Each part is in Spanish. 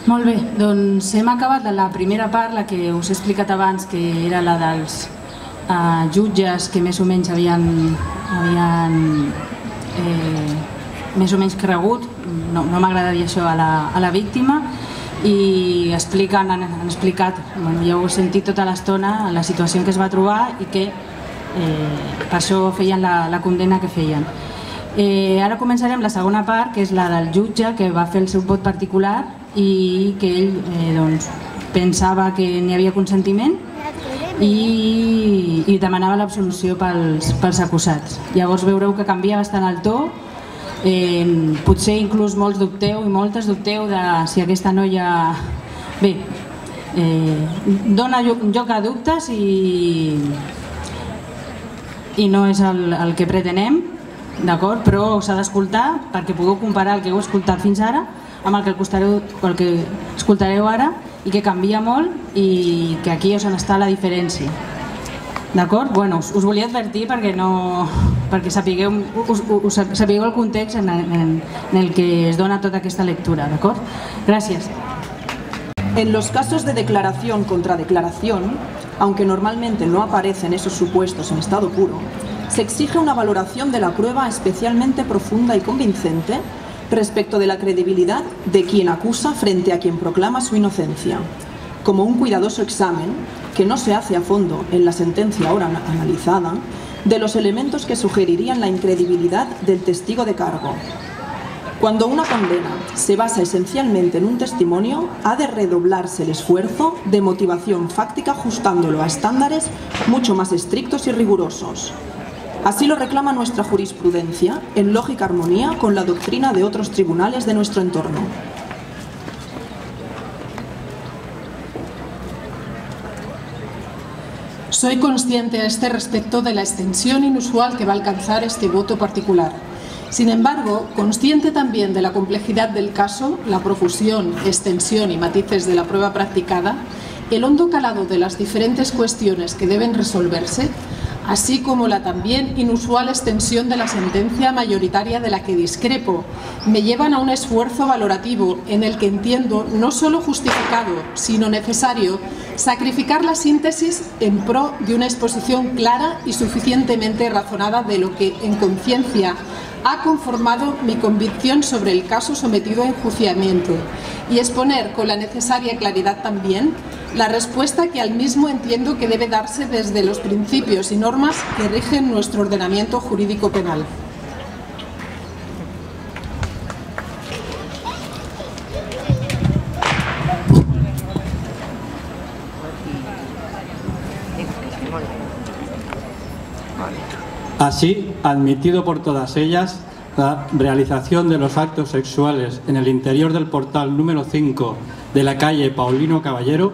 Molt bé, doncs hem acabat la primera part, la que us he explicat abans, que era la dels jutges que més o menys havien més o menys cregut, no m'agrada dir això, a la víctima, i han explicat, ja ho he sentit tota l'estona, la situació en què es va trobar i que per això feien la condemna que feien. Ara començarem la segona part, que és la del jutge que va fer el seu vot particular i que ell pensava que n'hi havia consentiment i demanava l'absolució pels acusats. Llavors veureu que canvia bastant el to, potser inclús molts dubteu i moltes dubteu de si aquesta noia... Bé, dona lloc a dubtes i no és el que pretenem, d'acord? Però s'ha d'escoltar perquè pugueu comparar el que heu escoltat fins ara amb el que escoltareu ara i que canvia molt i que aquí és on està la diferència. D'acord? Bueno, us volia advertir perquè sapigueu el context en el que es dona tota aquesta lectura, d'acord? Gràcies. En los casos de declaración contra declaración, aunque normalmente no aparecen esos supuestos en estado puro, se exige una valoración de la prueba especialmente profunda y convincente respecto de la credibilidad de quien acusa frente a quien proclama su inocencia, como un cuidadoso examen, que no se hace a fondo en la sentencia ahora analizada, de los elementos que sugerirían la incredibilidad del testigo de cargo. Cuando una condena se basa esencialmente en un testimonio, ha de redoblarse el esfuerzo de motivación fáctica ajustándolo a estándares mucho más estrictos y rigurosos. Así lo reclama nuestra jurisprudencia, en lógica armonía con la doctrina de otros tribunales de nuestro entorno. Soy consciente a este respecto de la extensión inusual que va a alcanzar este voto particular. Sin embargo, consciente también de la complejidad del caso, la profusión, extensión y matices de la prueba practicada, el hondo calado de las diferentes cuestiones que deben resolverse, así como la también inusual extensión de la sentencia mayoritaria de la que discrepo, me llevan a un esfuerzo valorativo en el que entiendo no solo justificado, sino necesario, sacrificar la síntesis en pro de una exposición clara y suficientemente razonada de lo que, en conciencia, ha conformado mi convicción sobre el caso sometido a enjuiciamiento y exponer con la necesaria claridad también la respuesta que al mismo entiendo que debe darse desde los principios y normas que rigen nuestro ordenamiento jurídico penal. Así, admitido por todas ellas, la realización de los actos sexuales en el interior del portal número 5 de la calle Paulino Caballero,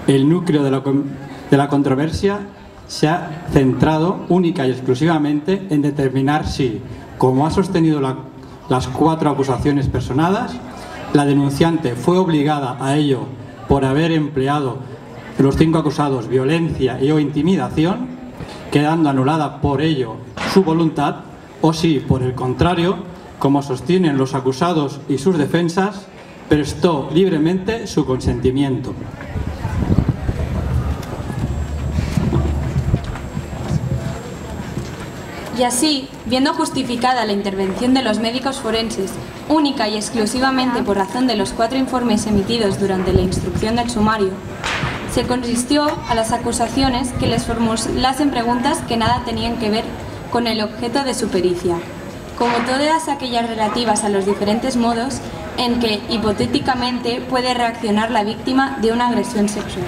el núcleo de la controversia se ha centrado única y exclusivamente en determinar si, como ha sostenido las 4 acusaciones personadas, la denunciante fue obligada a ello por haber empleado los 5 acusados violencia y o intimidación, quedando anulada por ello su voluntad, o si, por el contrario, como sostienen los acusados y sus defensas, prestó libremente su consentimiento. Y así, viendo justificada la intervención de los médicos forenses, única y exclusivamente por razón de los 4 informes emitidos durante la instrucción del sumario, se consistió a las acusaciones que les formulasen preguntas que nada tenían que ver con el objeto de su pericia, como todas aquellas relativas a los diferentes modos en que, hipotéticamente, puede reaccionar la víctima de una agresión sexual.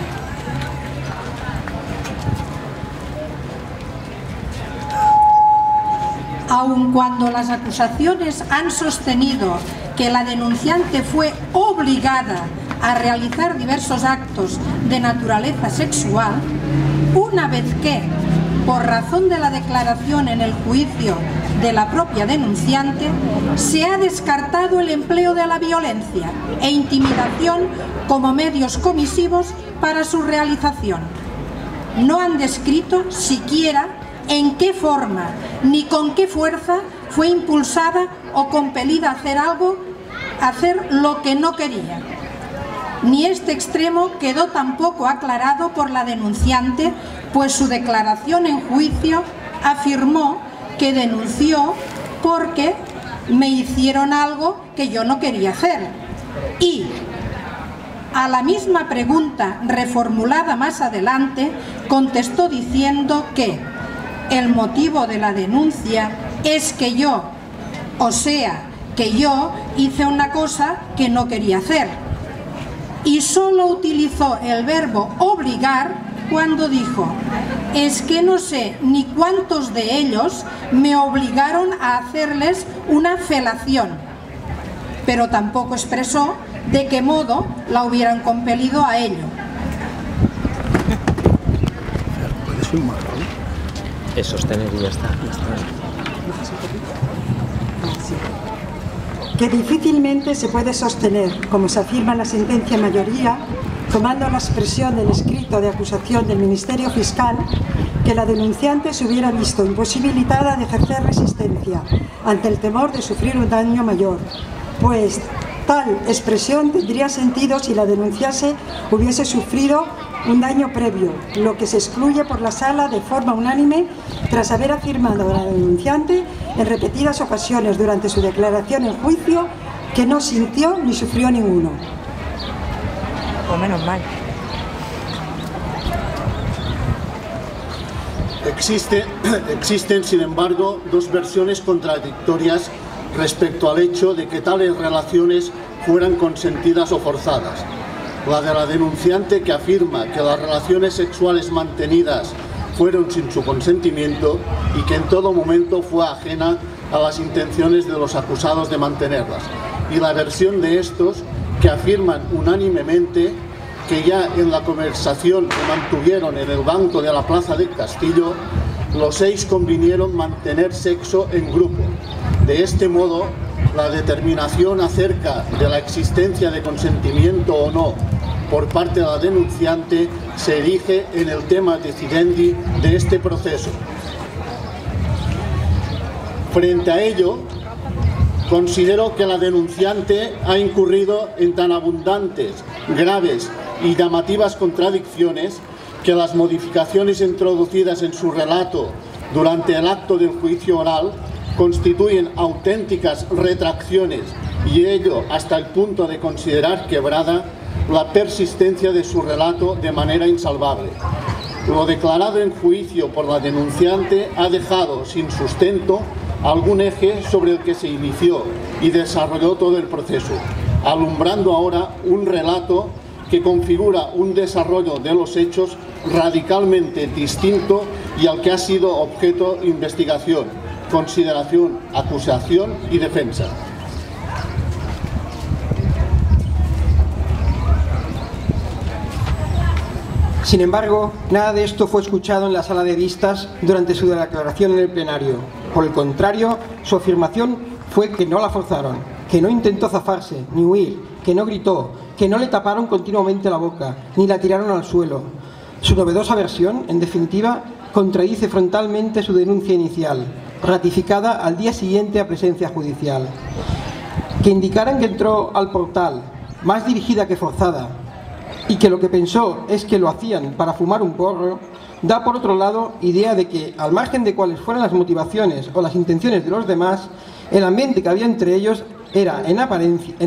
Aun cuando las acusaciones han sostenido que la denunciante fue obligada a realizar diversos actos de naturaleza sexual, una vez que, por razón de la declaración en el juicio de la propia denunciante, se ha descartado el empleo de la violencia e intimidación como medios comisivos para su realización. No han descrito siquiera en qué forma ni con qué fuerza fue impulsada o compelida a hacer lo que no quería. ni este extremo quedó tampoco aclarado por la denunciante, pues su declaración en juicio afirmó que denunció porque me hicieron algo que yo no quería hacer. Y a la misma pregunta reformulada más adelante, contestó diciendo que el motivo de la denuncia es que yo, o sea, que yo hice una cosa que no quería hacer. Y solo utilizó el verbo obligar cuando dijo: es que no sé ni cuántos de ellos me obligaron a hacerles una felación, pero tampoco expresó de qué modo la hubieran compelido a ello. Es sostener y ya está. Que difícilmente se puede sostener, como se afirma en la sentencia en mayoría, tomando la expresión del escrito de acusación del Ministerio Fiscal, que la denunciante se hubiera visto imposibilitada de ejercer resistencia ante el temor de sufrir un daño mayor, pues tal expresión tendría sentido si la denunciase hubiese sufrido un daño previo, lo que se excluye por la Sala de forma unánime tras haber afirmado a la denunciante en repetidas ocasiones durante su declaración en juicio que no sintió ni sufrió ninguno. O menos mal. Existen, sin embargo, dos versiones contradictorias respecto al hecho de que tales relaciones fueran consentidas o forzadas. La de la denunciante, que afirma que las relaciones sexuales mantenidas fueron sin su consentimiento y que en todo momento fue ajena a las intenciones de los acusados de mantenerlas. Y la versión de estos, que afirman unánimemente que ya en la conversación que mantuvieron en el banco de la Plaza del Castillo, los 6 convinieron mantener sexo en grupo. De este modo, la determinación acerca de la existencia de consentimiento o no por parte de la denunciante se erige en el tema decidendi de este proceso. Frente a ello, considero que la denunciante ha incurrido en tan abundantes, graves y llamativas contradicciones que las modificaciones introducidas en su relato durante el acto del juicio oral constituyen auténticas retracciones, y ello hasta el punto de considerar quebrada la persistencia de su relato de manera insalvable. Lo declarado en juicio por la denunciante ha dejado sin sustento algún eje sobre el que se inició y desarrolló todo el proceso, alumbrando ahora un relato que configura un desarrollo de los hechos radicalmente distinto y al que ha sido objeto de investigación, consideración, acusación y defensa. Sin embargo, nada de esto fue escuchado en la sala de vistas durante su declaración en el plenario. Por el contrario, su afirmación fue que no la forzaron, que no intentó zafarse ni huir, que no gritó, que no le taparon continuamente la boca, ni la tiraron al suelo. Su novedosa versión, en definitiva, contradice frontalmente su denuncia inicial, ratificada al día siguiente a presencia judicial. Que indicaran que entró al portal, más dirigida que forzada, y que lo que pensó es que lo hacían para fumar un porro, da por otro lado idea de que, al margen de cuáles fueran las motivaciones o las intenciones de los demás, el ambiente que había entre ellos era, en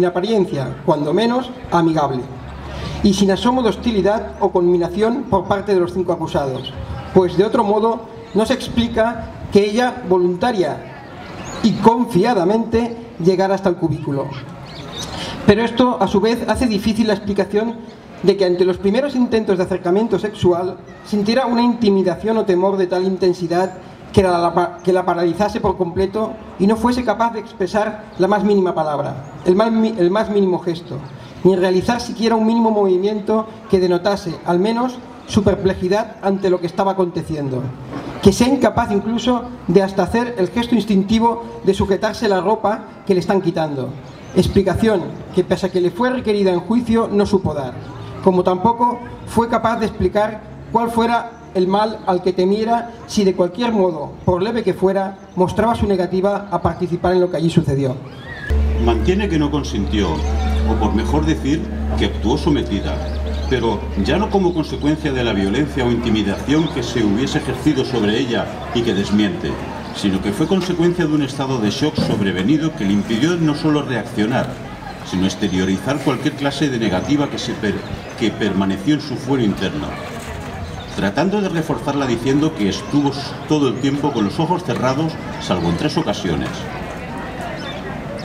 apariencia, cuando menos, amigable, y sin asomo de hostilidad o conminación por parte de los 5 acusados, pues de otro modo no se explica que ella, voluntaria y confiadamente, llegara hasta el cubículo. Pero esto, a su vez, hace difícil la explicación de que ante los primeros intentos de acercamiento sexual sintiera una intimidación o temor de tal intensidad que la paralizase por completo y no fuese capaz de expresar la más mínima palabra, el más mínimo gesto, ni realizar siquiera un mínimo movimiento que denotase, al menos, su perplejidad ante lo que estaba aconteciendo, que sea incapaz incluso de hasta hacer el gesto instintivo de sujetarse la ropa que le están quitando. Explicación que, pese a que le fue requerida en juicio, no supo dar, como tampoco fue capaz de explicar cuál fuera el mal al que temiera si de cualquier modo, por leve que fuera, mostraba su negativa a participar en lo que allí sucedió. mantiene que no consintió, o por mejor decir, que actuó sometida, pero ya no como consecuencia de la violencia o intimidación que se hubiese ejercido sobre ella y que desmiente, sino que fue consecuencia de un estado de shock sobrevenido que le impidió no solo reaccionar, sino exteriorizar cualquier clase de negativa que permaneció en su fuero interno, tratando de reforzarla diciendo que estuvo todo el tiempo con los ojos cerrados, salvo en 3 ocasiones.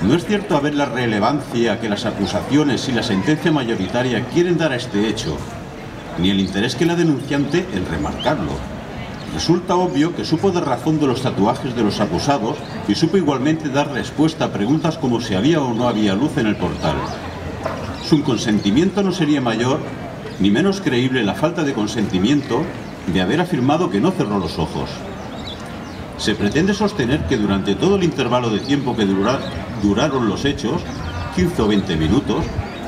No es cierto haber la relevancia que las acusaciones y la sentencia mayoritaria quieren dar a este hecho, ni el interés que la denunciante en remarcarlo. Resulta obvio que supo dar razón de los tatuajes de los acusados y supo igualmente dar respuesta a preguntas como si había o no había luz en el portal. Su consentimiento no sería mayor ni menos creíble la falta de consentimiento de haber afirmado que no cerró los ojos. Se pretende sostener que durante todo el intervalo de tiempo que duraron los hechos, 15 o 20 minutos,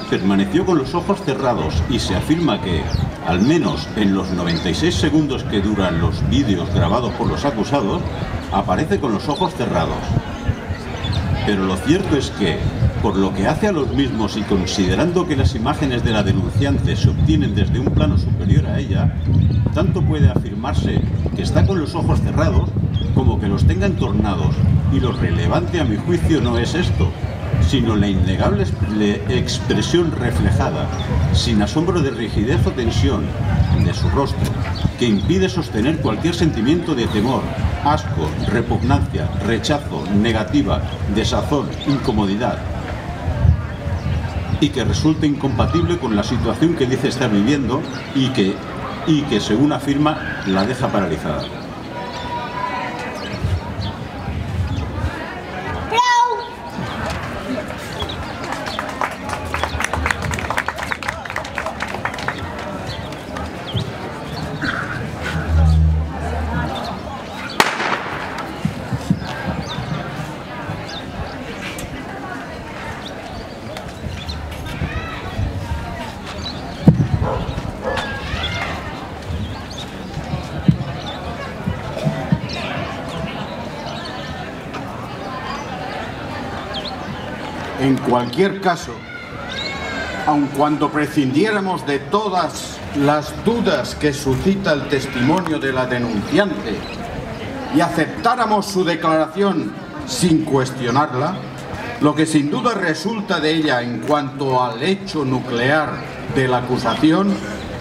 permaneció con los ojos cerrados y se afirma que, al menos en los 96 segundos que duran los vídeos grabados por los acusados, aparece con los ojos cerrados. Pero lo cierto es que, por lo que hace a los mismos y considerando que las imágenes de la denunciante se obtienen desde un plano superior a ella, tanto puede afirmarse que está con los ojos cerrados como que los tenga entornados, y lo relevante a mi juicio no es esto, sino la innegable expresión reflejada, sin asombro de rigidez o tensión, de su rostro, que impide sostener cualquier sentimiento de temor, asco, repugnancia, rechazo, negativa, desazón, incomodidad, y que resulta incompatible con la situación que dice estar viviendo y que según afirma, la deja paralizada. En cualquier caso, aun cuando prescindiéramos de todas las dudas que suscita el testimonio de la denunciante y aceptáramos su declaración sin cuestionarla, lo que sin duda resulta de ella en cuanto al hecho nuclear de la acusación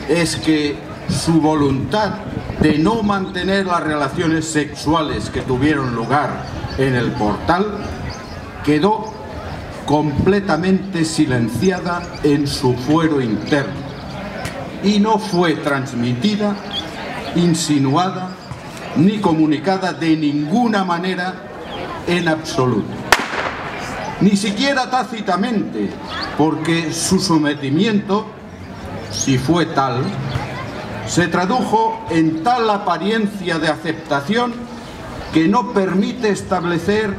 es que su voluntad de no mantener las relaciones sexuales que tuvieron lugar en el portal quedó completamente silenciada en su fuero interno y no fue transmitida, insinuada ni comunicada de ninguna manera en absoluto, ni siquiera tácitamente, porque su sometimiento, si fue tal, se tradujo en tal apariencia de aceptación que no permite establecer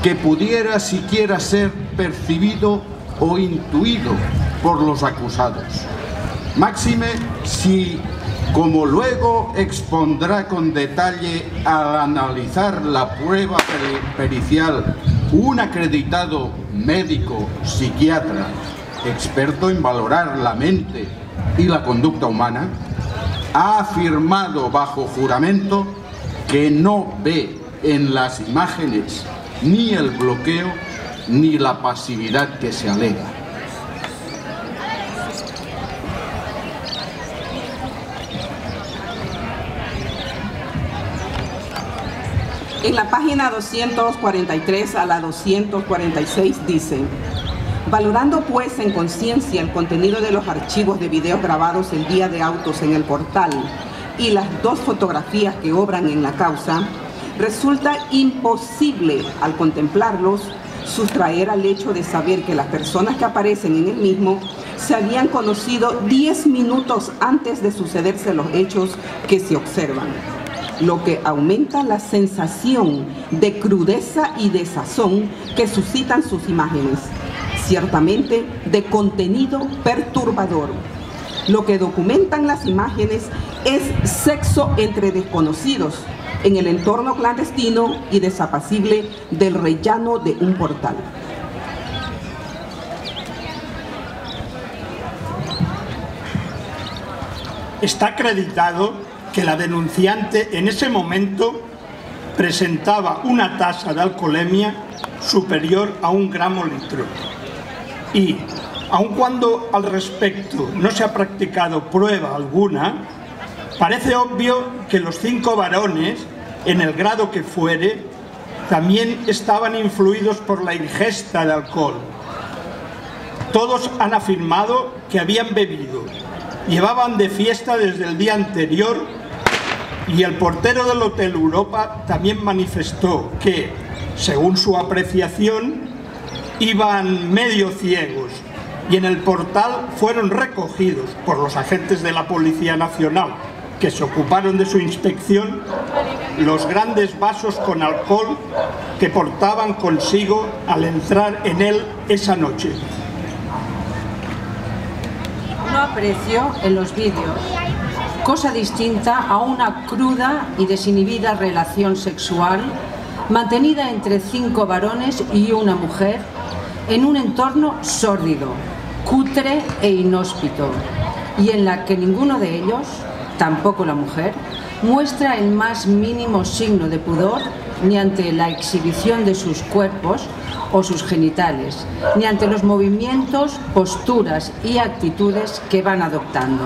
que pudiera siquiera ser percibido o intuido por los acusados. Máxime si, como luego expondrá con detalle al analizar la prueba pericial un acreditado médico psiquiatra experto en valorar la mente y la conducta humana, ha afirmado bajo juramento que no ve en las imágenes ni el bloqueo ni la pasividad que se alega. En la página 243 a la 246 dice: valorando pues en conciencia el contenido de los archivos de videos grabados el día de autos en el portal y las 2 fotografías que obran en la causa, resulta imposible al contemplarlos sustraer al hecho de saber que las personas que aparecen en el mismo se habían conocido 10 minutos antes de sucederse los hechos que se observan, lo que aumenta la sensación de crudeza y desazón que suscitan sus imágenes, ciertamente de contenido perturbador. Lo que documentan las imágenes es sexo entre desconocidos en el entorno clandestino y desapacible del rellano de un portal. está acreditado que la denunciante en ese momento presentaba una tasa de alcoholemia superior a 1 gramo litro. Y, aun cuando al respecto no se ha practicado prueba alguna, parece obvio que los 5 varones, en el grado que fuere, también estaban influidos por la ingesta de alcohol. Todos han afirmado que habían bebido, llevaban de fiesta desde el día anterior, y el portero del Hotel Europa también manifestó que, según su apreciación, iban medio ciegos, y en el portal fueron recogidos por los agentes de la Policía Nacional, que se ocuparon de su inspección, los grandes vasos con alcohol que portaban consigo al entrar en él esa noche. No aprecio en los vídeos cosa distinta a una cruda y desinhibida relación sexual mantenida entre 5 varones y una mujer en un entorno sórdido, cutre e inhóspito, y en la que ninguno de ellos, tampoco la mujer, muestra el más mínimo signo de pudor ni ante la exhibición de sus cuerpos o sus genitales, ni ante los movimientos, posturas y actitudes que van adoptando.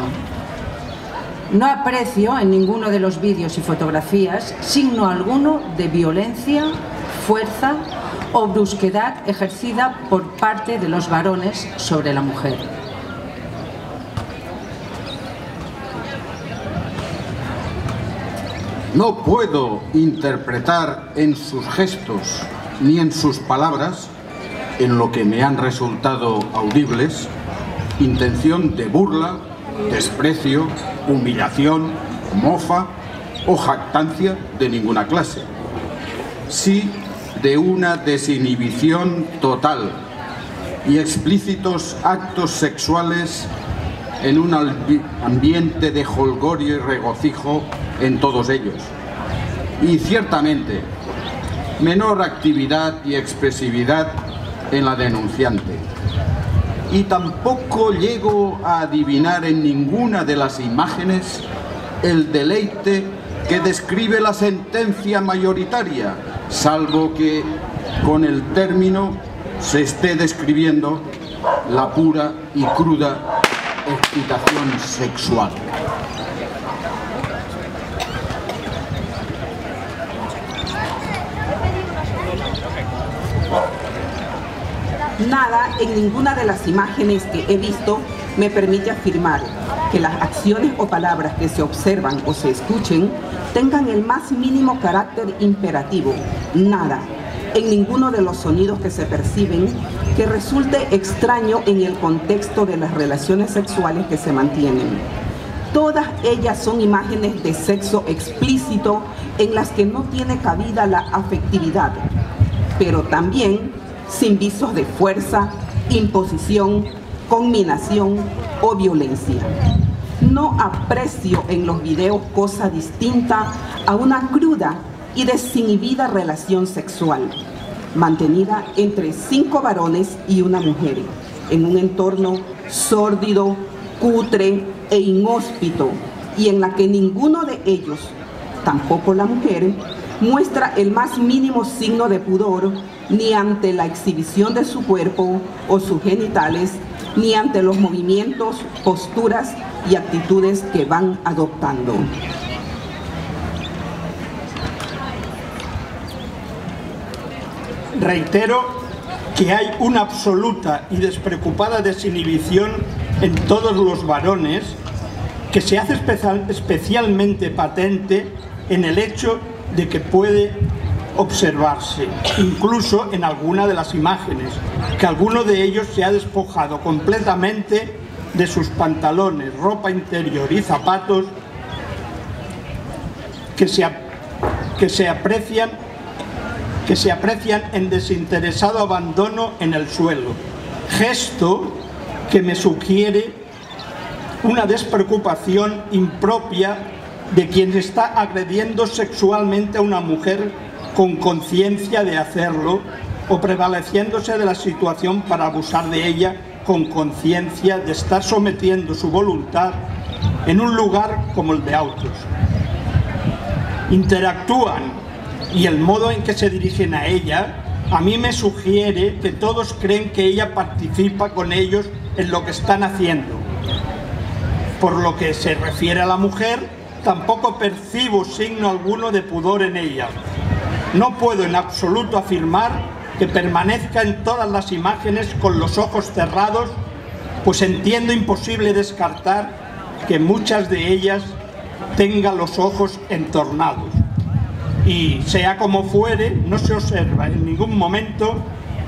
No aprecio en ninguno de los vídeos y fotografías signo alguno de violencia, fuerza o brusquedad ejercida por parte de los varones sobre la mujer. No puedo interpretar en sus gestos ni en sus palabras, en lo que me han resultado audibles, intención de burla, desprecio, humillación, mofa o jactancia de ninguna clase. Sí de una desinhibición total y explícitos actos sexuales en un ambiente de jolgorio y regocijo en todos ellos. Y ciertamente, menor actividad y expresividad en la denunciante. Y tampoco llego a adivinar en ninguna de las imágenes el deleite que describe la sentencia mayoritaria, salvo que con el término se esté describiendo la pura y cruda excitación sexual. Nada en ninguna de las imágenes que he visto me permite afirmar que las acciones o palabras que se observan o se escuchen tengan el más mínimo carácter imperativo. Nada en ninguno de los sonidos que se perciben que resulte extraño en el contexto de las relaciones sexuales que se mantienen. Todas ellas son imágenes de sexo explícito en las que no tiene cabida la afectividad, pero también sin visos de fuerza, imposición, conminación o violencia. No aprecio en los videos cosa distinta a una cruda y desinhibida relación sexual, mantenida entre 5 varones y una mujer, en un entorno sórdido, cutre e inhóspito, y en la que ninguno de ellos, tampoco la mujer, muestra el más mínimo signo de pudor ni ante la exhibición de su cuerpo o sus genitales, ni ante los movimientos, posturas y actitudes que van adoptando. Reitero que hay una absoluta y despreocupada desinhibición en todos los varones, que se hace especialmente patente en el hecho de que puede observarse, incluso en alguna de las imágenes, que alguno de ellos se ha despojado completamente de sus pantalones, ropa interior y zapatos que se aprecian en desinteresado abandono en el suelo, gesto que me sugiere una despreocupación impropia de quien está agrediendo sexualmente a una mujer con conciencia de hacerlo, o prevaleciéndose de la situación para abusar de ella con conciencia de estar sometiendo su voluntad en un lugar como el de autos. Interactúan y el modo en que se dirigen a ella a mí me sugiere que todos creen que ella participa con ellos en lo que están haciendo. Por lo que se refiere a la mujer, tampoco percibo signo alguno de pudor en ella. No puedo en absoluto afirmar que permanezca en todas las imágenes con los ojos cerrados, pues entiendo imposible descartar que muchas de ellas tengan los ojos entornados. Y sea como fuere, no se observa en ningún momento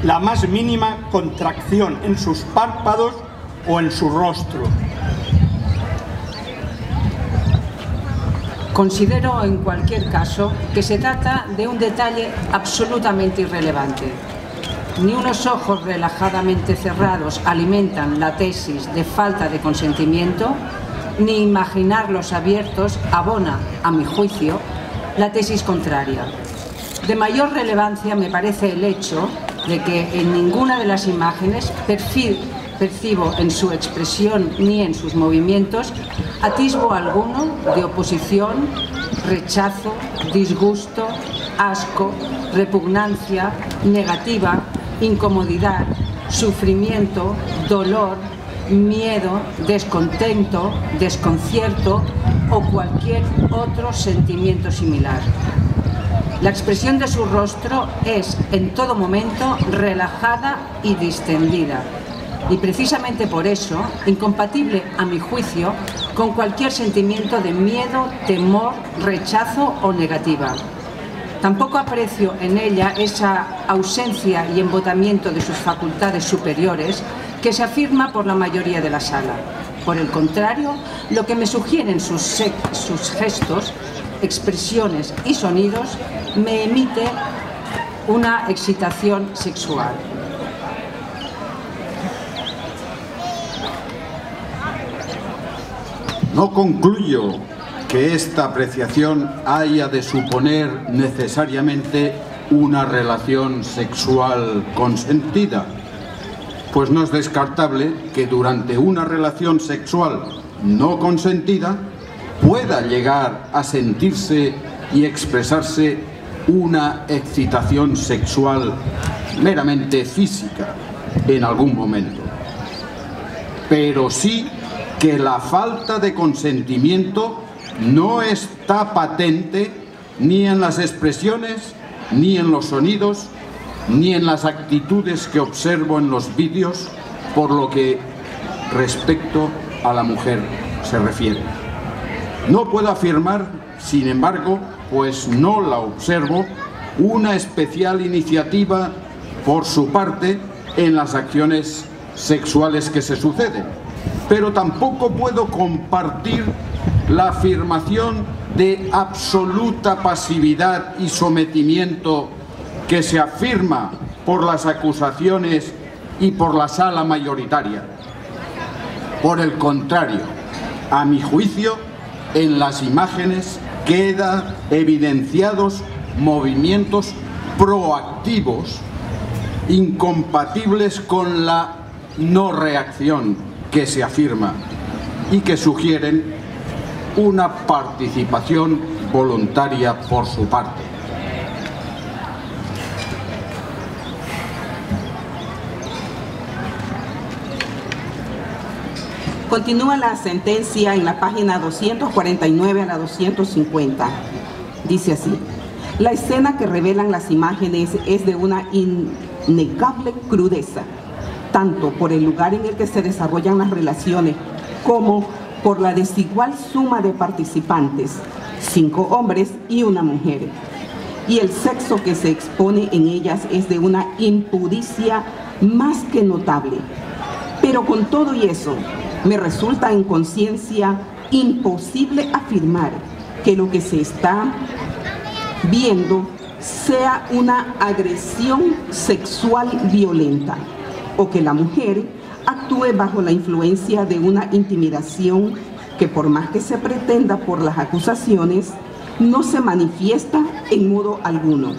la más mínima contracción en sus párpados o en su rostro. Considero en cualquier caso que se trata de un detalle absolutamente irrelevante. Ni unos ojos relajadamente cerrados alimentan la tesis de falta de consentimiento, ni imaginarlos abiertos abona, a mi juicio, la tesis contraria. De mayor relevancia me parece el hecho de que en ninguna de las imágenes percibo en su expresión ni en sus movimientos atisbo alguno de oposición, rechazo, disgusto, asco, repugnancia, negativa, incomodidad, sufrimiento, dolor, miedo, descontento, desconcierto o cualquier otro sentimiento similar. La expresión de su rostro es en todo momento relajada y distendida, y precisamente por eso incompatible a mi juicio con cualquier sentimiento de miedo, temor, rechazo o negativa. Tampoco aprecio en ella esa ausencia y embotamiento de sus facultades superiores que se afirma por la mayoría de la sala. Por el contrario, lo que me sugieren sus gestos, expresiones y sonidos me emite una excitación sexual. No concluyo que esta apreciación haya de suponer necesariamente una relación sexual consentida, pues no es descartable que durante una relación sexual no consentida pueda llegar a sentirse y expresarse una excitación sexual meramente física en algún momento. Pero sí que la falta de consentimiento no está patente ni en las expresiones, ni en los sonidos, ni en las actitudes que observo en los vídeos, por lo que respecto a la mujer se refiere. No puedo afirmar, sin embargo, pues no la observo, una especial iniciativa por su parte en las acciones sexuales que se suceden, pero tampoco puedo compartir la afirmación de absoluta pasividad y sometimiento que se afirma por las acusaciones y por la sala mayoritaria. Por el contrario, a mi juicio, en las imágenes quedan evidenciados movimientos proactivos incompatibles con la no reacción que se afirma y que sugieren una participación voluntaria por su parte. Continúa la sentencia en la página 249 a la 250. Dice así: la escena que revelan las imágenes es de una innegable crudeza, tanto por el lugar en el que se desarrollan las relaciones como por la desigual suma de participantes, 5 hombres y una mujer. Y el sexo que se expone en ellas es de una imprudencia más que notable. Pero con todo y eso, me resulta en conciencia imposible afirmar que lo que se está viendo sea una agresión sexual violenta o que la mujer actúe bajo la influencia de una intimidación que, por más que se pretenda por las acusaciones, no se manifiesta en modo alguno,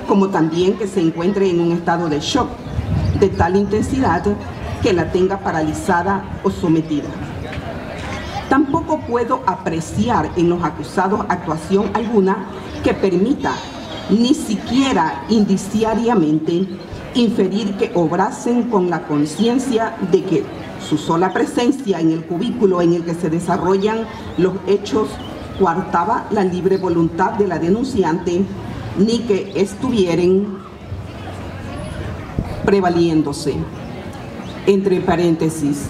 como también que se encuentre en un estado de shock de tal intensidad que la tenga paralizada o sometida. Tampoco puedo apreciar en los acusados actuación alguna que permita, ni siquiera indiciariamente, inferir que obrasen con la conciencia de que su sola presencia en el cubículo en el que se desarrollan los hechos coartaba la libre voluntad de la denunciante, ni que estuvieran prevaliéndose, entre paréntesis,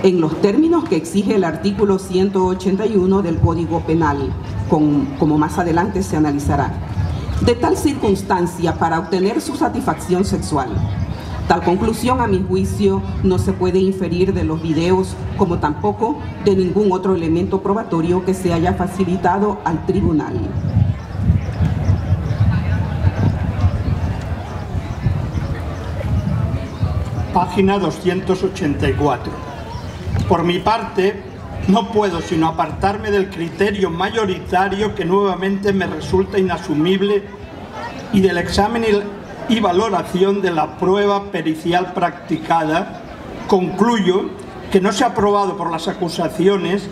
en los términos que exige el artículo 181 del Código Penal, como más adelante se analizará, de tal circunstancia para obtener su satisfacción sexual. Tal conclusión, a mi juicio, no se puede inferir de los videos, como tampoco de ningún otro elemento probatorio que se haya facilitado al tribunal. Página 284. Por mi parte, no puedo sino apartarme del criterio mayoritario que nuevamente me resulta inasumible y del examen y valoración de la prueba pericial practicada. Concluyo que no se ha probado por las acusaciones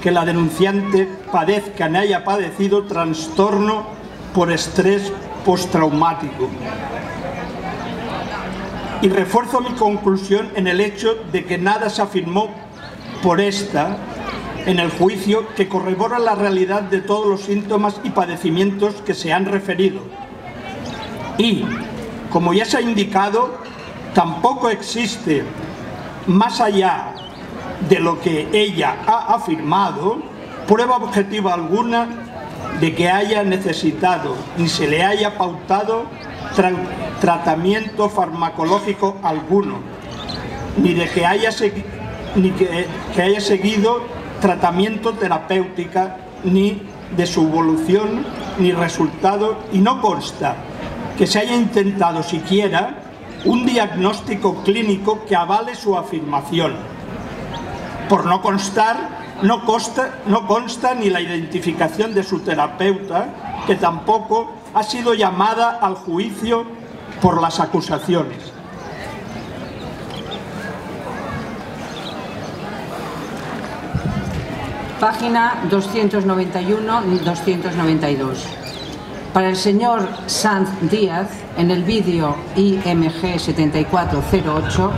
que la denunciante padezca ni haya padecido trastorno por estrés postraumático. Y refuerzo mi conclusión en el hecho de que nada se afirmó por esta en el juicio que corrobora la realidad de todos los síntomas y padecimientos que se han referido. Y, como ya se ha indicado, tampoco existe, más allá de lo que ella ha afirmado, prueba objetiva alguna de que haya necesitado ni se le haya pautado tratamiento farmacológico alguno, ni de que haya seguido tratamiento terapéutico, ni de su evolución ni resultado, y no consta que se haya intentado siquiera un diagnóstico clínico que avale su afirmación. Por no constar, no consta ni la identificación de su terapeuta, que tampoco ha sido llamada al juicio por las acusaciones. Página 291-292. Para el señor Sanz Díaz, en el vídeo IMG 7408,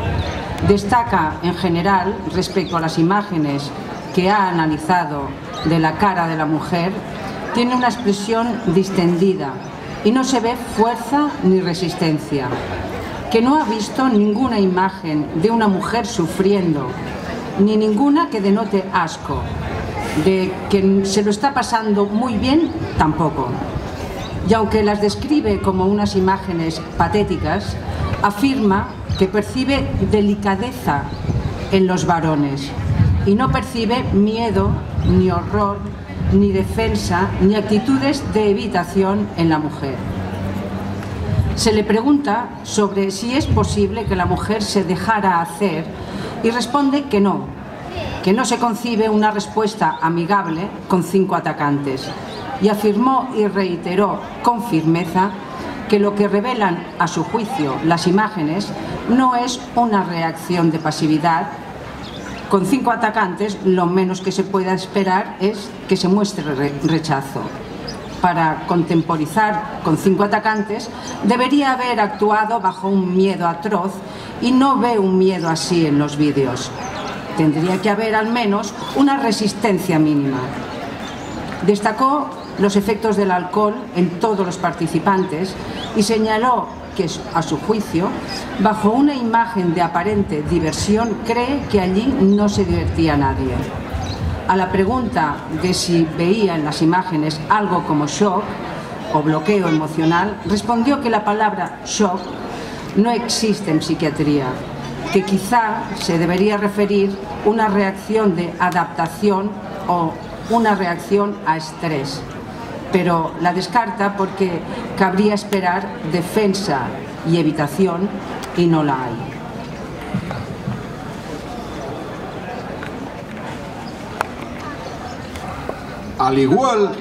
destaca en general, respecto a las imágenes que ha analizado de la cara de la mujer, tiene una expresión distendida y no se ve fuerza ni resistencia, que no ha visto ninguna imagen de una mujer sufriendo, ni ninguna que denote asco, de que se lo está pasando muy bien tampoco. Y aunque las describe como unas imágenes patéticas, afirma que percibe delicadeza en los varones y no percibe miedo, ni horror, ni defensa, ni actitudes de evitación en la mujer. Se le pregunta sobre si es posible que la mujer se dejara hacer y responde que no se concibe una respuesta amigable con 5 atacantes, y afirmó y reiteró con firmeza que lo que revelan a su juicio las imágenes no es una reacción de pasividad. Con 5 atacantes, lo menos que se pueda esperar es que se muestre rechazo. Para contemporizar con 5 atacantes, debería haber actuado bajo un miedo atroz, y no ve un miedo así en los vídeos. Tendría que haber al menos una resistencia mínima. Destacó los efectos del alcohol en todos los participantes y señaló que, a su juicio, bajo una imagen de aparente diversión, cree que allí no se divertía nadie. A la pregunta de si veía en las imágenes algo como shock o bloqueo emocional, respondió que la palabra shock no existe en psiquiatría, que quizá se debería referir una reacción de adaptación o una reacción a estrés, pero la descarta porque cabría esperar defensa y evitación, y no la hay. Al igual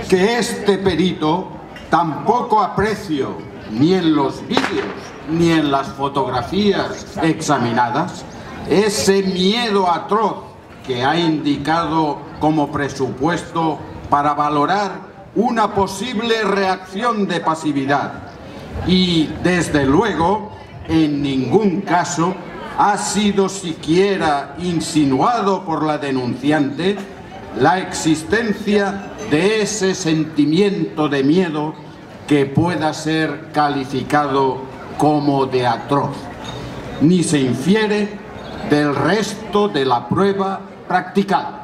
que este perito, tampoco aprecio, ni en los vídeos ni en las fotografías examinadas, ese miedo atroz que ha indicado como presupuesto para valorar una posible reacción de pasividad y, desde luego, en ningún caso ha sido siquiera insinuado por la denunciante la existencia de ese sentimiento de miedo que pueda ser calificado como de atroz, ni se infiere del resto de la prueba practicada.